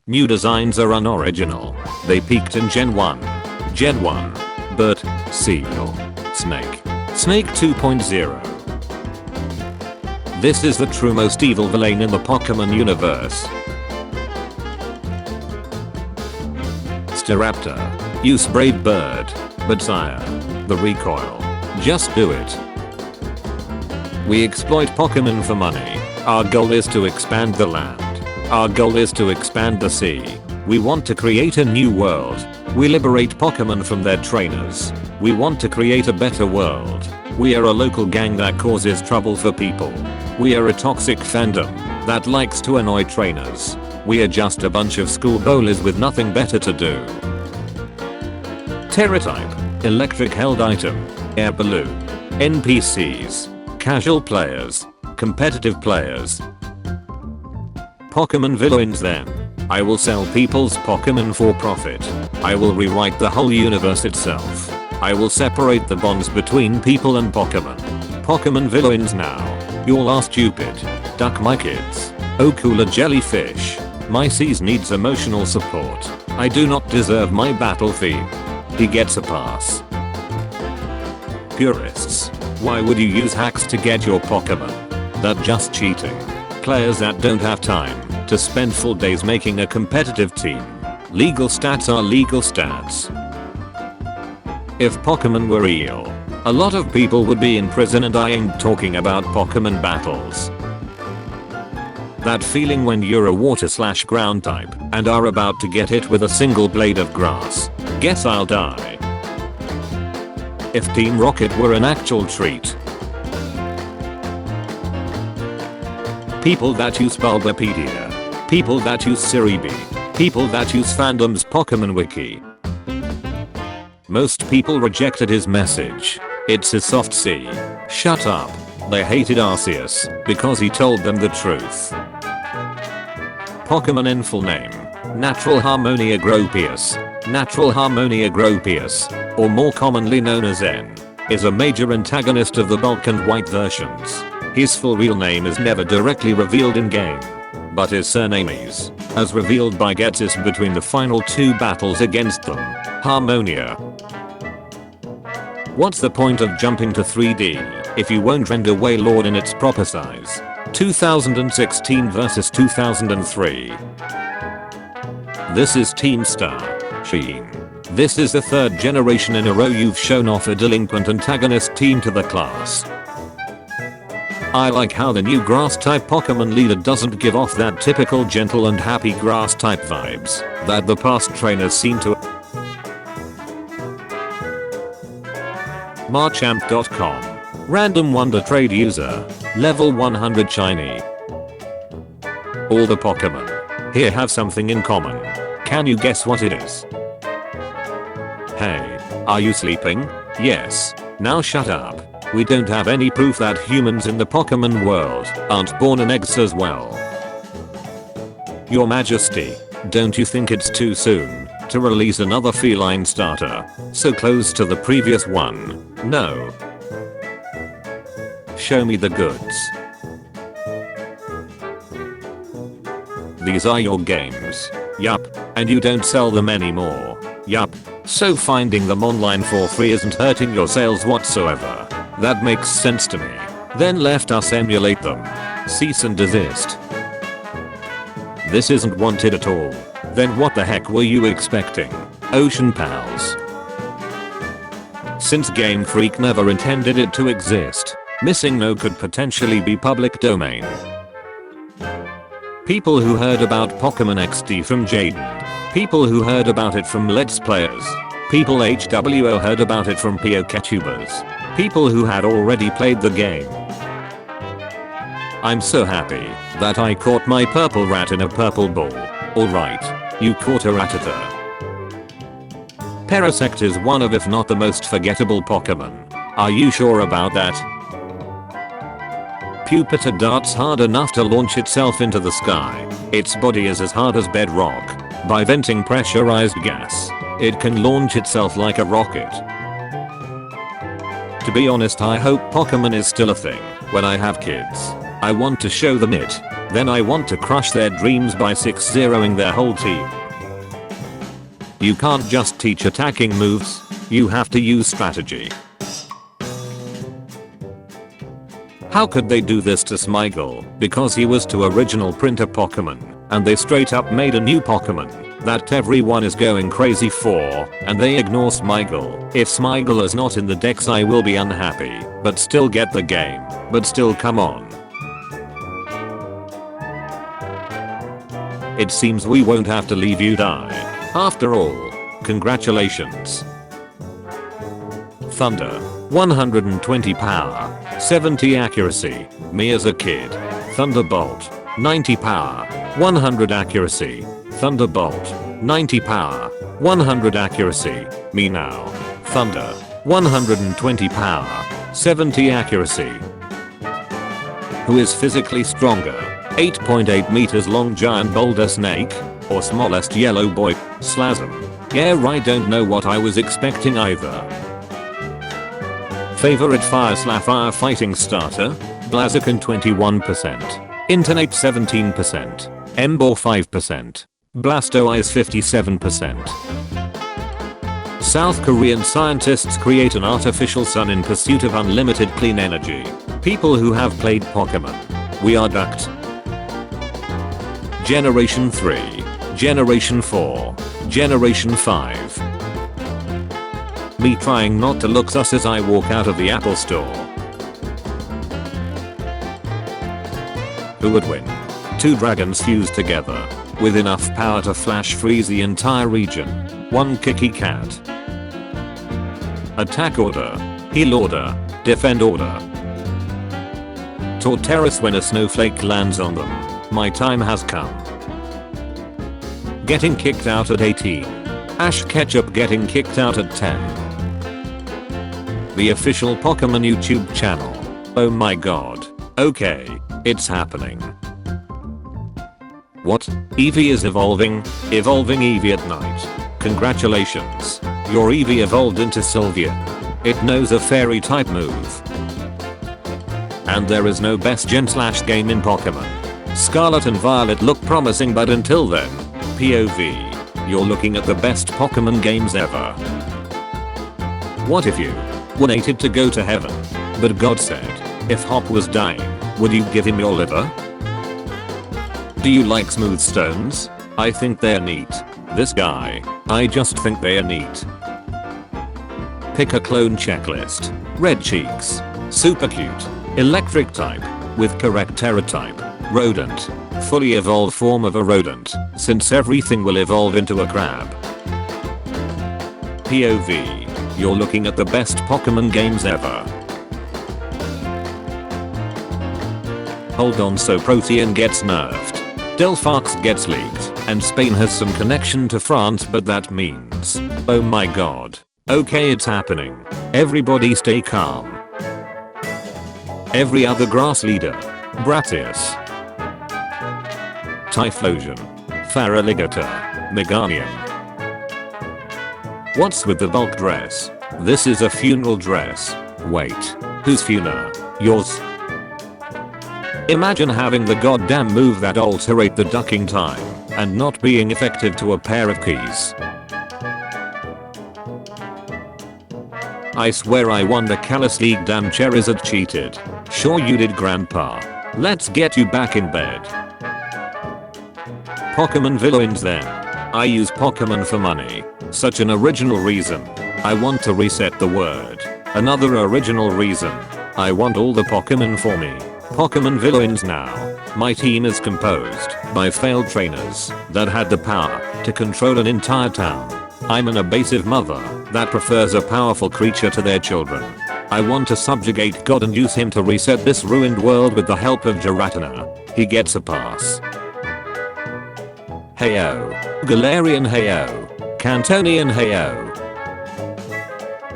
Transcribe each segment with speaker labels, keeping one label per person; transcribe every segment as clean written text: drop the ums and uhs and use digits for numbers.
Speaker 1: New designs are unoriginal. They peaked in Gen 1. Gen 1. Bert, Seal, Snake. Snake 2.0. This is the true most evil villain in the Pokemon universe. Staraptor. Use Brave Bird. But sire. The recoil. Just do it. We exploit Pokemon for money. Our goal is to expand the land. Our goal is to expand the sea. We want to create a new world. We liberate Pokemon from their trainers. We want to create a better world. We are a local gang that causes trouble for people. We are a toxic fandom that likes to annoy trainers. We are just a bunch of school bullies with nothing better to do. Terra type, electric held item, air balloon, NPCs, casual players, competitive players. Pokemon villains then. I will sell people's Pokemon for profit. I will rewrite the whole universe itself. I will separate the bonds between people and Pokemon. Pokemon villains now. Y'all are stupid. Duck my kids. Oh cooler jellyfish. My C's needs emotional support. I do not deserve my battle theme. He gets a pass. Purists. Why would you use hacks to get your Pokemon? That's just cheating. Players that don't have time to spend full days making a competitive team. Legal stats are legal stats. If Pokemon were real, a lot of people would be in prison, and I ain't talking about Pokemon battles. That feeling when you're a water/ground type and are about to get hit with a single blade of grass. Guess I'll die. If Team Rocket were an actual treat. People that use Bulbapedia. People that use Siribi. People that use Fandom's Pokemon Wiki. Most people rejected his message. It's a soft C. Shut up. They hated Arceus because he told them the truth. Pokemon in full name. Natural Harmonia Gropius. Natural Harmonia Gropius, or more commonly known as N, is a major antagonist of the Bulk and White versions. His full real name is never directly revealed in game, but his surname is, as revealed by Getsis between the final two battles against them, Harmonia. What's the point of jumping to 3D if you won't render Wailord in its proper size? 2016 vs 2003. This is Team Star. Sheen. This is the third generation in a row you've shown off a delinquent antagonist team to the class. I like how the new grass type Pokemon leader doesn't give off that typical gentle and happy grass type vibes that the past trainers seem to. Marchamp.com. Random Wonder Trade User. Level 100 Shiny. All the Pokemon here have something in common. Can you guess what it is? Hey, are you sleeping? Yes. Now shut up. We don't have any proof that humans in the Pokemon world aren't born in eggs as well. Your Majesty, don't you think it's too soon to release another feline starter so close to the previous one? No. Show me the goods. These are your games. Yup. And you don't sell them anymore. Yup. So finding them online for free isn't hurting your sales whatsoever. That makes sense to me. Then left us emulate them. Cease and desist. This isn't wanted at all. Then what the heck were you expecting? Ocean Pals. Since Game Freak never intended it to exist, Missing No could potentially be public domain. People who heard about Pokemon XD from Jaden. People who heard about it from Let's Players. People HWO heard about it from PokeTubers. People who had already played the game. I'm so happy that I caught my purple rat in a purple ball. Alright, you caught a Rattata. Parasect is one of if not the most forgettable Pokemon. Are you sure about that? Pupitar darts hard enough to launch itself into the sky. Its body is as hard as bedrock. By venting pressurized gas, it can launch itself like a rocket. To be honest, I hope Pokemon is still a thing when I have kids. I want to show them it. Then I want to crush their dreams by 6-0ing their whole team. You can't just teach attacking moves, you have to use strategy. How could they do this to Smiggle? Because he was to original printer Pokemon, and they straight up made a new Pokemon that everyone is going crazy for, and they ignore Smiggle. If Smiggle is not in the decks I will be unhappy, but still get the game. But still, come on. It seems we won't have to leave you die. After all, congratulations. Thunder, 120 power, 70 accuracy, me as a kid. Thunderbolt, 90 power, 100 accuracy. Thunderbolt, 90 power, 100 accuracy, me now. Thunder, 120 power, 70 accuracy. Who is physically stronger? 8.8 meters long giant boulder snake, or smallest yellow boy, Slasm? Yeah, I don't know what I was expecting either. Favorite fire fighting starter? Blaziken 21%, Intonate 17%, Emboar 5%, Blastoise 57%. South Korean scientists create an artificial sun in pursuit of unlimited clean energy. People who have played Pokemon. We are ducked. Generation 3, Generation 4, Generation 5. Me trying not to look sus as I walk out of the Apple store. Who would win? Two dragons fused together, with enough power to flash freeze the entire region. One kicky cat. Attack order, heal order, defend order. Torterras when a snowflake lands on them. My time has come. Getting kicked out at 18. Ash Ketchup getting kicked out at 10. The official Pokemon YouTube channel. Oh my god. Okay, it's happening. What? Eevee is evolving? Evolving Eevee at night. Congratulations. Your Eevee evolved into Sylveon. It knows a fairy type move. And there is no best gen/game in Pokemon. Scarlet and Violet look promising, but until then, POV, you're looking at the best Pokemon games ever. What if you wanted to go to heaven, but God said, if Hop was dying, would you give him your liver? Do you like smooth stones? I think they're neat. This guy, I just think they're neat. Pick a clone checklist. Red cheeks. Super cute. Electric type. With correct Terra type. Rodent. Fully evolved form of a rodent, since everything will evolve into a crab. POV. You're looking at the best Pokemon games ever. Hold on, so Protean gets nerfed. Delphox gets leaked, and Spain has some connection to France, but that means, oh my god. Okay, it's happening. Everybody stay calm. Every other grass leader. Bratius. Typhlosion. Faraligator. Meganium. What's with the bulk dress? This is a funeral dress. Wait. Whose funeral? Yours? Imagine having the goddamn move that alterate the ducking time, and not being effective to a pair of keys. I swear I won the Kalos League, damn Charizard cheated. Sure you did, grandpa. Let's get you back in bed. Pokemon villains then. I use Pokemon for money. Such an original reason. I want to reset the word. Another original reason. I want all the Pokemon for me. Pokemon villains now. My team is composed by failed trainers that had the power to control an entire town. I'm an abusive mother that prefers a powerful creature to their children. I want to subjugate God and use him to reset this ruined world with the help of Giratina. He gets a pass. Heyo. Galarian heyo. Cantonian heyo.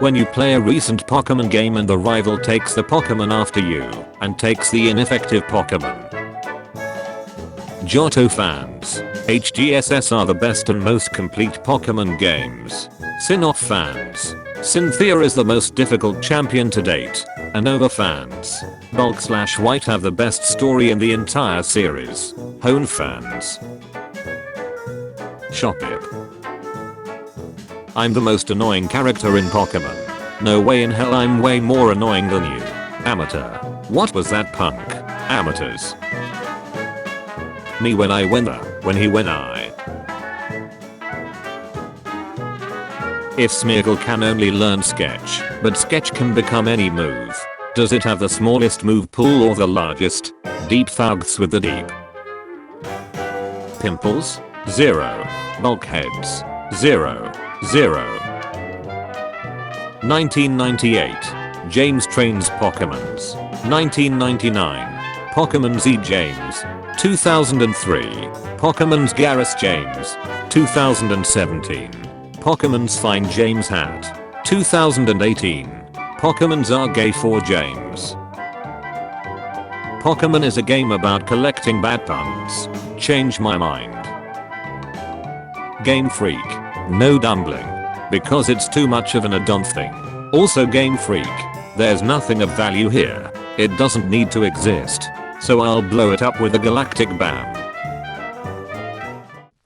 Speaker 1: When you play a recent Pokemon game and the rival takes the Pokemon after you and takes the ineffective Pokemon. Johto fans. HGSS are the best and most complete Pokemon games. Sinnoh fans. Cynthia is the most difficult champion to date. Anova fans. Bulk/White have the best story in the entire series. Hone fans. Shopip. I'm the most annoying character in Pokemon. No way in hell I'm way more annoying than you. Amateur. What was that punk? Amateurs. Me when I win the, when he when I. If Smeargle can only learn Sketch, but Sketch can become any move, does it have the smallest move pool or the largest? Deep Thugs with the deep. Pimples? 0. Bulkheads? 0. 1998. James trains Pokemons. 1999. Pokemon Z James. 2003. Pokemon's Garrus James. 2017. Pokemon's Find James Hat. 2018. Pokemon's Are Gay for James. Pokemon is a game about collecting bad puns. Change my mind. Game Freak. No Dumbling. Because it's too much of an adult thing. Also Game Freak. There's nothing of value here. It doesn't need to exist. So I'll blow it up with a galactic bam.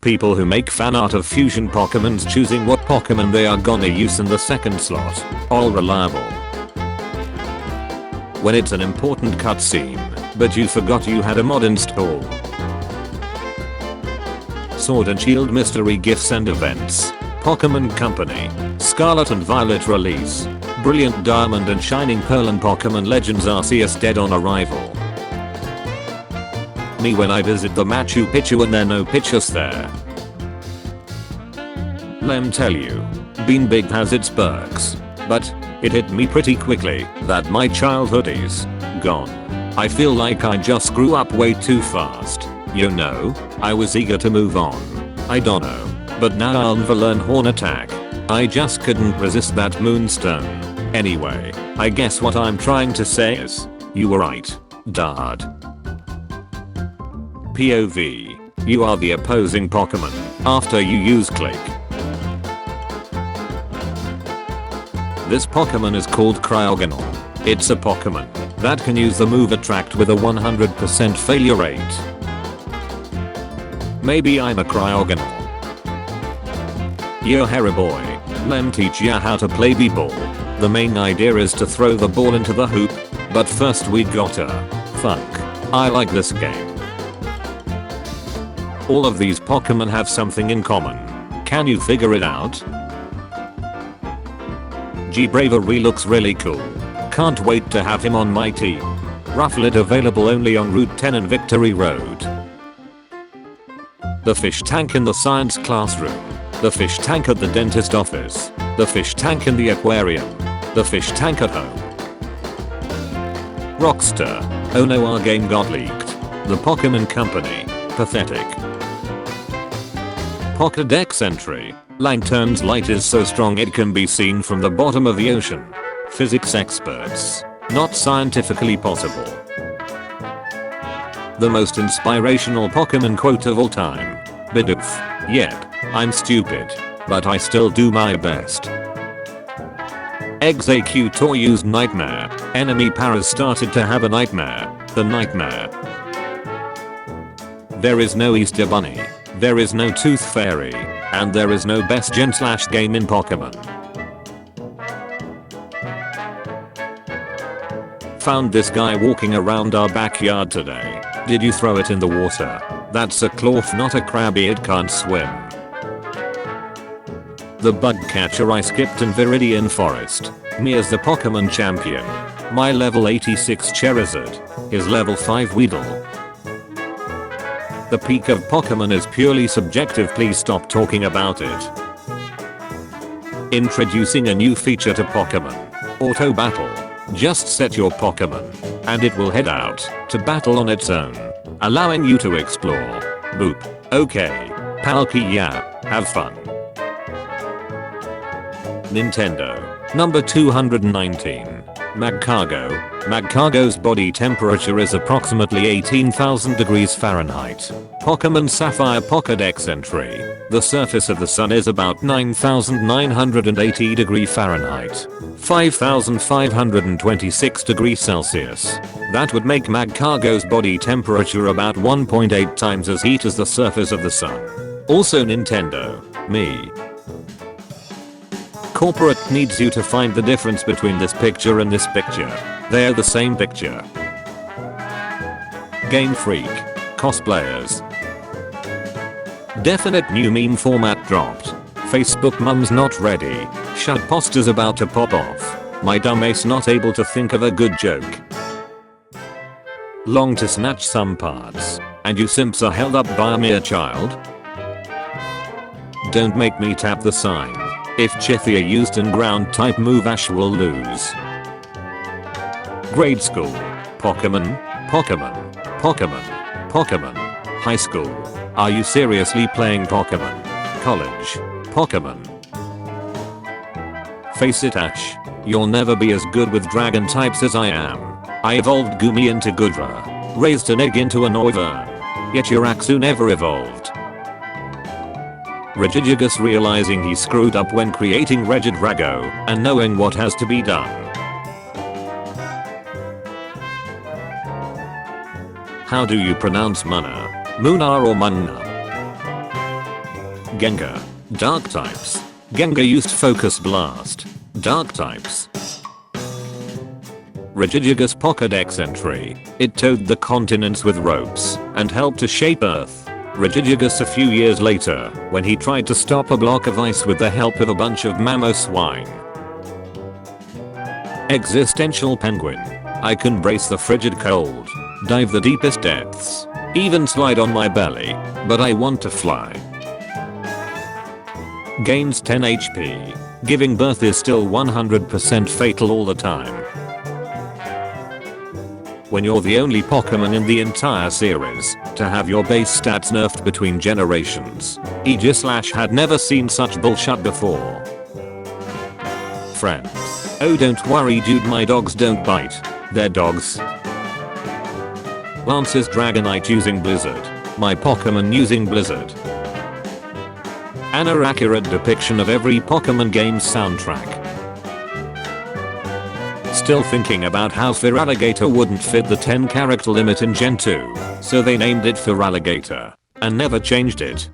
Speaker 1: People who make fan art of fusion Pokemons choosing what Pokemon they are gonna use in the second slot. All reliable. When it's an important cutscene, but you forgot you had a mod installed. Sword and Shield mystery gifts and events. Pokemon Company. Scarlet and Violet release. Brilliant Diamond and Shining Pearl and Pokemon Legends Arceus dead on arrival. Me when I visit the Machu Picchu and there are no pictures there. Lem tell you. Being big has its perks. But it hit me pretty quickly that my childhood is gone. I feel like I just grew up way too fast. You know, I was eager to move on. I don't know. But now I'll never learn Horn Attack. I just couldn't resist that Moonstone. Anyway, I guess what I'm trying to say is, you were right, Dad. POV. You are the opposing Pokemon after you use Click. This Pokemon is called Cryogonal. It's a Pokemon that can use the move Attract with a 100% failure rate. Maybe I'm a Cryogonal. Yo Harry boy, lem teach ya how to play b-ball. The main idea is to throw the ball into the hoop, but first we gotta fuck. I like this game. All of these Pokemon have something in common. Can you figure it out? G-Bravery looks really cool. Can't wait to have him on my team. Rufflet available only on Route 10 and Victory Road. The fish tank in the science classroom. The fish tank at the dentist office. The fish tank in the aquarium. The fish tank at home. Rockstar. Oh no, our game got leaked. The Pokemon Company. Pathetic. Pokédex entry. Lantern's light is so strong it can be seen from the bottom of the ocean. Physics experts. Not scientifically possible. The most inspirational Pokemon quote of all time. Bidoof. Yep. I'm stupid, but I still do my best. Executor used Nightmare. Enemy Paras started to have a nightmare. The nightmare. There is no Easter Bunny. There is no Tooth Fairy. And there is no best gen/game in Pokemon. Found this guy walking around our backyard today. Did you throw it in the water? That's a cloth, not a crabby, it can't swim. The bug catcher I skipped in Viridian Forest. Me as the Pokemon champion. My level 86 Charizard. His level 5 Weedle. The peak of Pokemon is purely subjective, please stop talking about it. Introducing a new feature to Pokemon. Auto Battle. Just set your Pokemon, and it will head out to battle on its own, allowing you to explore. Boop. Okay. Palkia, yeah, have fun. Nintendo. Number 219. Magcargo. Magcargo's body temperature is approximately 18,000 degrees Fahrenheit. Pokemon Sapphire Pokédex entry. The surface of the sun is about 9,980 degrees Fahrenheit. 5,526 degrees Celsius. That would make Magcargo's body temperature about 1.8 times as heat as the surface of the sun. Also Nintendo. Me. Corporate needs you to find the difference between this picture and this picture. They are the same picture. Game Freak. Cosplayers. Definite new meme format dropped. Facebook mums not ready. Shut posters about to pop off. My dumb ace not able to think of a good joke. Long to snatch some parts. And you simps are held up by a mere child? Don't make me tap the sign. If Chithia used in ground type move Ash will lose. Grade school. Pokemon. Pokemon. Pokemon. Pokemon. High school. Are you seriously playing Pokemon? College. Pokemon. Face it Ash. You'll never be as good with dragon types as I am. I evolved Gumi into Goodra. Raised an egg into an Oiver. Yet your Axu never evolved. Regigigas realizing he screwed up when creating Regidrago and knowing what has to be done. How do you pronounce Munna? Munar or Munna? Gengar. Dark types. Gengar used Focus Blast. Dark types. Regigigas Pokédex entry. It towed the continents with ropes and helped to shape Earth. Regigigas a few years later, when he tried to stop a block of ice with the help of a bunch of Mamoswine. Existential penguin. I can brace the frigid cold, dive the deepest depths, even slide on my belly, but I want to fly. Gains 10 HP. Giving birth is still 100% fatal all the time. When you're the only Pokemon in the entire series to have your base stats nerfed between generations. Aegislash had never seen such bullshit before. Friends. Oh don't worry dude, my dogs don't bite. They're dogs. Lance's Dragonite using Blizzard. My Pokemon using Blizzard. An accurate depiction of every Pokemon game's soundtrack. Still thinking about how Feraligatr wouldn't fit the 10 character limit in Gen 2, so they named it Feraligatr, and never changed it.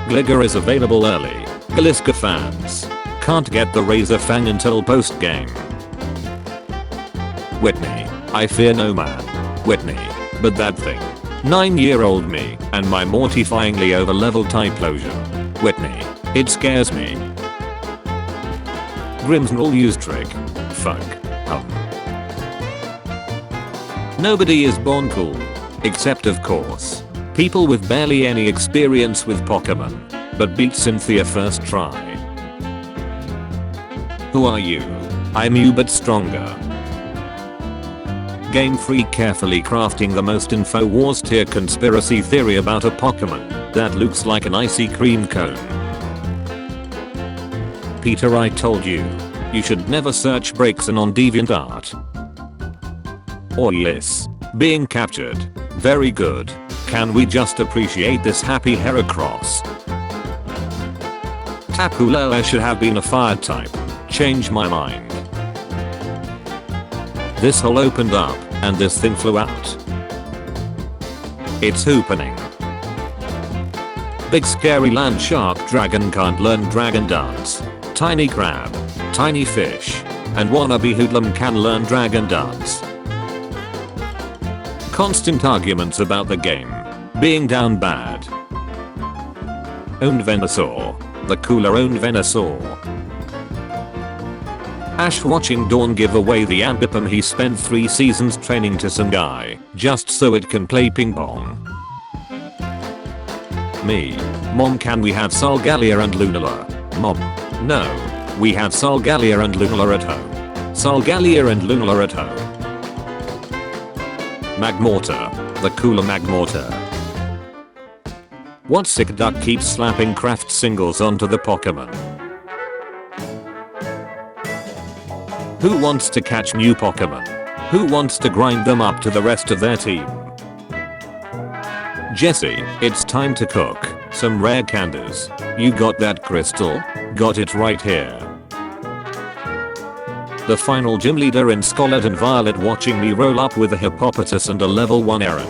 Speaker 1: Gligar is available early. Galiska fans. Can't get the Razor Fang until post game. Whitney. I fear no man. Whitney. But that thing. 9-year-old me and my mortifyingly overleveled Typhlosion. Whitney. It scares me. Grimmsnarl use trick. Fuck. Nobody is born cool. Except of course. People with barely any experience with Pokemon. But beat Cynthia first try. Who are you? I'm you but stronger. Game Freak carefully crafting the most InfoWars tier conspiracy theory about a Pokemon that looks like an icy cream cone. Peter, I told you. You should never search Breakson on DeviantArt. Oh yes. Being captured. Very good. Can we just appreciate this happy Heracross? Tapu Lele should have been a fire type. Change my mind. This hole opened up and this thing flew out. It's hoopening. Big scary land shark dragon can't learn dragon dance. Tiny crab, tiny fish, and wannabe hoodlum can learn dragon dance. Constant arguments about the game being down bad. Owned Venusaur, the cooler owned Venusaur. Ash watching Dawn give away the Ambipom he spent 3 seasons training to some guy just so it can play ping pong. Me. Mom, can we have Solgaleo and Lunala? Mom. No. We had Solgaleo and Lunala at home. Solgaleo and Lunala at home. Magmortar. The cooler Magmortar. What sick duck keeps slapping craft singles onto the Pokemon? Who wants to catch new Pokemon? Who wants to grind them up to the rest of their team? Jesse, it's time to cook some rare candies. You got that crystal? Got it right here. The final gym leader in Scarlet and Violet watching me roll up with a Hippopotas and a level 1 Aaron.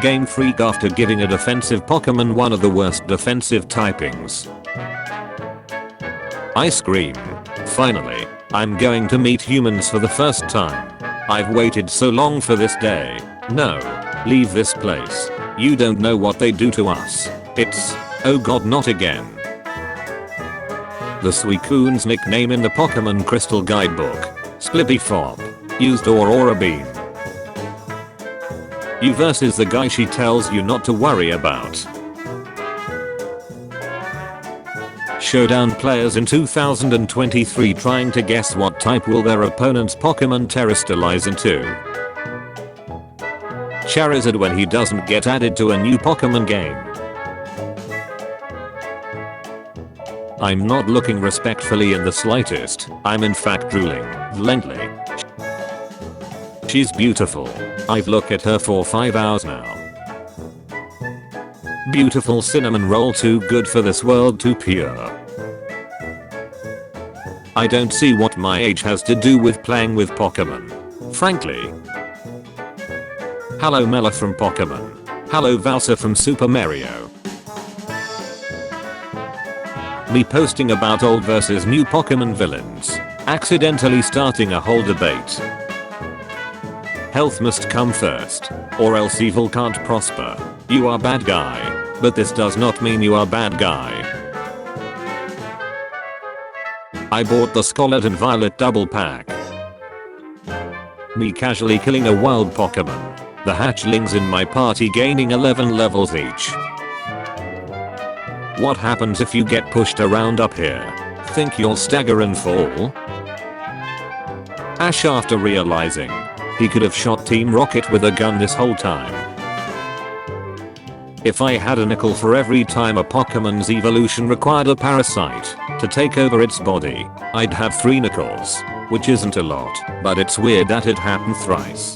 Speaker 1: Game Freak after giving a defensive Pokemon one of the worst defensive typings. Ice cream. Finally, I'm going to meet humans for the first time. I've waited so long for this day. No. Leave this place. You don't know what they do to us. It's... oh god, not again. The Suicune's nickname in the Pokemon Crystal Guidebook. Splippy Fob. Used Aurora Beam. You versus the guy she tells you not to worry about. Showdown players in 2023 trying to guess what type will their opponent's Pokemon terrestrialize into. Charizard when he doesn't get added to a new Pokemon game. I'm not looking respectfully in the slightest. I'm in fact drooling violently. She's beautiful. I've looked at her for 5 hours now. Beautiful cinnamon roll, too good for this world, too pure. I don't see what my age has to do with playing with Pokemon. Frankly. Hello Mela from Pokemon. Hello Valsa from Super Mario. Me posting about old versus new Pokemon villains. Accidentally starting a whole debate. Health must come first, or else evil can't prosper. You are bad guy, but this does not mean you are bad guy. I bought the Scarlet and Violet double pack. Me casually killing a wild Pokemon. The hatchlings in my party gaining 11 levels each. What happens if you get pushed around up here? Think you'll stagger and fall? Ash after realizing he could have shot Team Rocket with a gun this whole time. If I had a nickel for every time a Pokemon's evolution required a parasite to take over its body, I'd have 3 nickels, which isn't a lot, but it's weird that it happened thrice.